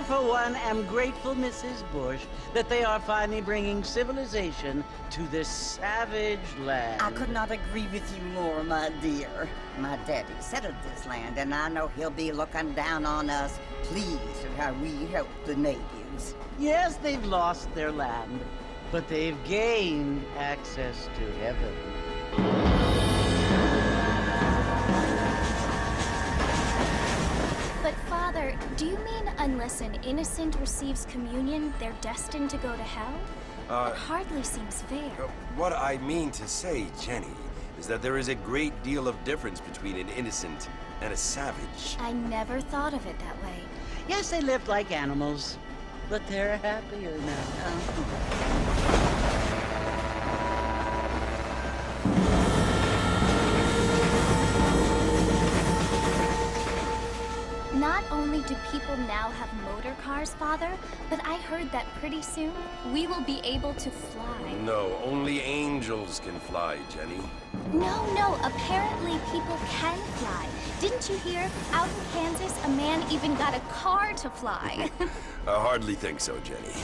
for one, am grateful, Mrs. Bush, that they are finally bringing civilization to this savage land. I could not agree with you more, my dear. My daddy settled this land, and I know he'll be looking down on us, pleased at how we help the natives. Yes, they've lost their land, but they've gained access to heaven. But Father, do you mean unless an innocent receives communion, they're destined to go to hell? It hardly seems fair. What I mean to say, Jenny, is that there is a great deal of difference between an innocent and a savage. I never thought of it that way. Yes, they lived like animals, but they're happier now. Not only do people now have motor cars, Father, but I heard that pretty soon we will be able to fly. No, only angels can fly, Jenny. No, apparently people can fly. Didn't you hear? Out in Kansas, a man even got a car to fly. I hardly think so, Jenny.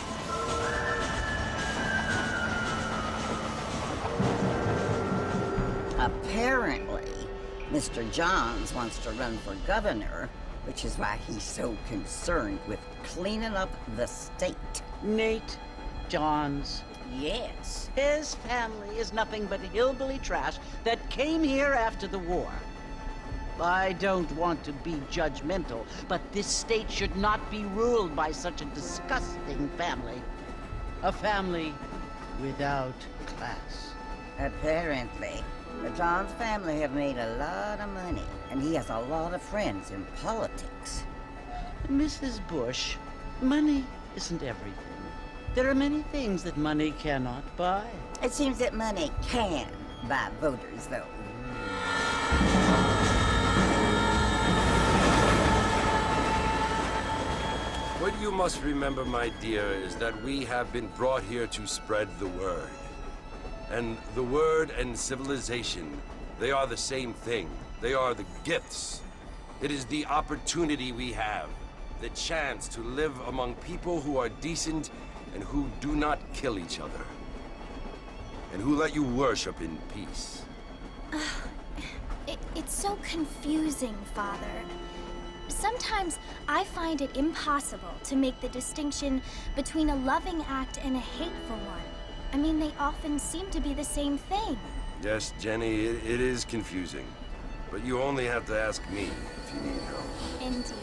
Apparently, Mr. Johns wants to run for governor, which is why he's so concerned with cleaning up the state. Nate Johns. Yes. His family is nothing but hillbilly trash that came here after the war. I don't want to be judgmental, but this state should not be ruled by such a disgusting family. A family without class. Apparently. The Johns family have made a lot of money, and he has a lot of friends in politics. Mrs. Bush, money isn't everything. There are many things that money cannot buy. It seems that money can buy voters, though. What you must remember, my dear, is that we have been brought here to spread the word. And the word and civilization, they are the same thing. They are the gifts. It is the opportunity we have, the chance to live among people who are decent and who do not kill each other. And who let you worship in peace. It's so confusing, Father. Sometimes I find it impossible to make the distinction between a loving act and a hateful one. I mean, they often seem to be the same thing. Yes, Jenny, it is confusing. But you only have to ask me if you need help. Indeed.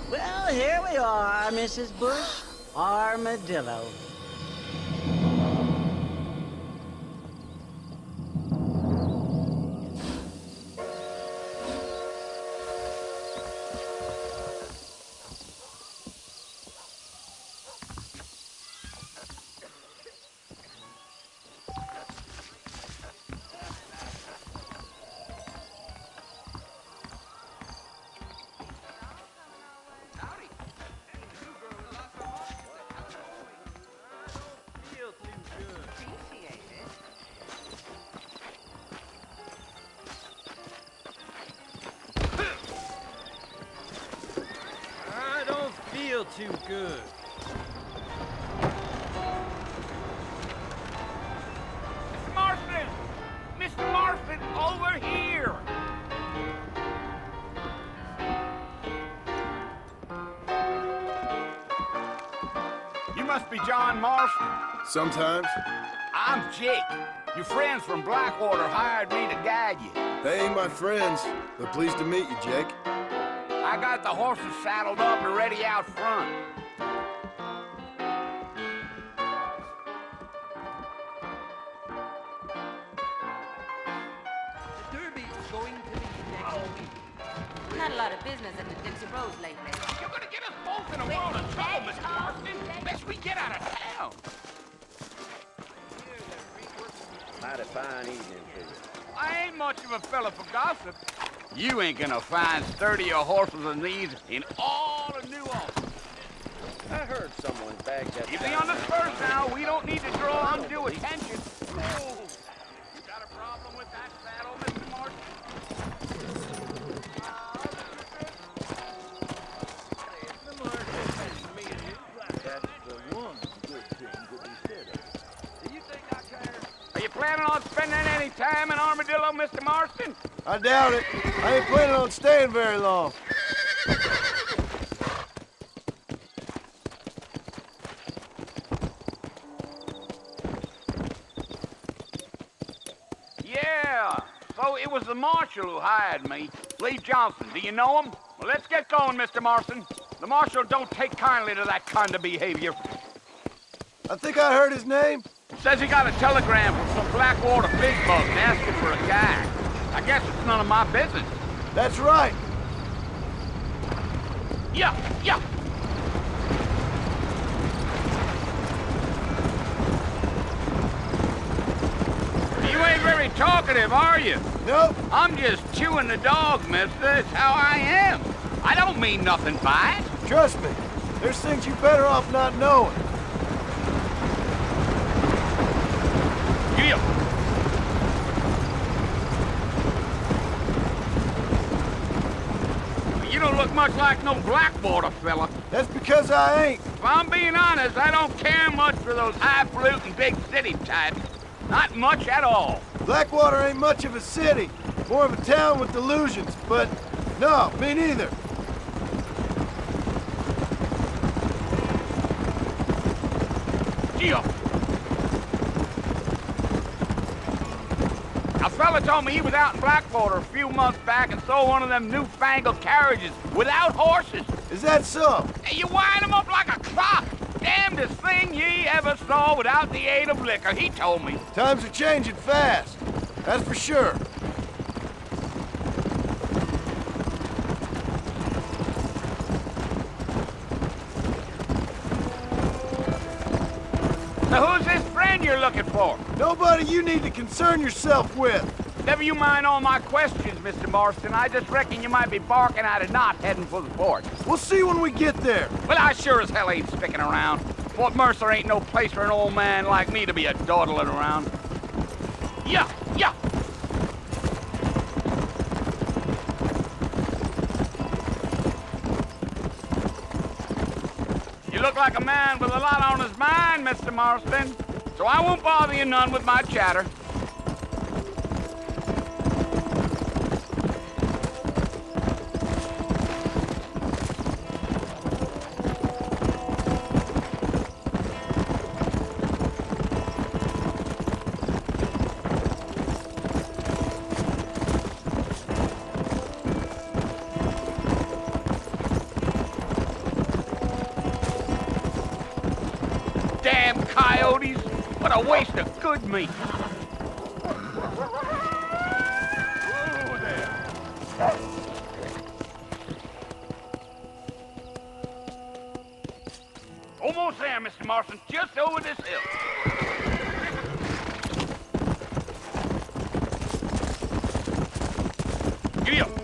Well, here we are, Mrs. Bush. Armadillo. Feel too good. Mr. Marston! Mr. Marston, over here! You must be John Marston. Sometimes. I'm Jake. Your friends from Blackwater hired me to guide you. They ain't my friends, but pleased to meet you, Jake. I got the horses saddled up and ready out front. The Derby is going to be next week. Not a lot of business in the Dixie Rose lately. You're gonna get us both in a world of trouble, Mr. Marston. Best we get out of town. Mighty fine evening for you. I ain't much of a fella for gossip. You ain't gonna find sturdier horses than these in all of New Orleans. I heard someone bagged that. Keep me on the spurs now. We don't need to draw undue attention. Oh, you got a problem with that saddle, Mr. Martin? It's the market, me and you. time in Armadillo, Mr. Marston? I doubt it. I ain't planning on staying very long. Yeah, so it was the marshal who hired me. Lee Johnson, do you know him? Well, let's get going, Mr. Marston. The marshal don't take kindly to that kind of behavior. I think I heard his name. Says he got a telegram from some Blackwater big bugs asking for a guy. I guess it's none of my business. That's right. Yeah. You ain't very talkative, are you? Nope. I'm just chewing the dog, mister. It's how I am. I don't mean nothing by it. Trust me. There's things you better off not knowing. Yeah. You don't look much like no Blackwater fella. That's because I ain't. If I'm being honest, I don't care much for those highfalutin big city types. Not much at all. Blackwater ain't much of a city. More of a town with delusions, but no, me neither. Yeah. A fella told me he was out in Blackwater a few months back and saw one of them newfangled carriages without horses. Is that so? And you wind them up like a clock. Damnedest thing ye ever saw without the aid of liquor, he told me. Times are changing fast. That's for sure. Now who's this friend you're looking for? Nobody you need to concern yourself with. Never you mind all my questions, Mr. Marston. I just reckon you might be barking at a knot heading for the fort. We'll see when we get there. Well, I sure as hell ain't sticking around. Fort Mercer ain't no place for an old man like me to be a dawdling around. Yeah. You look like a man with a lot on his mind, Mr. Marston. So I won't bother you none with my chatter. Damn coyotes! What a waste of good meat! Almost there, Mr. Marston. Just over this hill. Giddy up.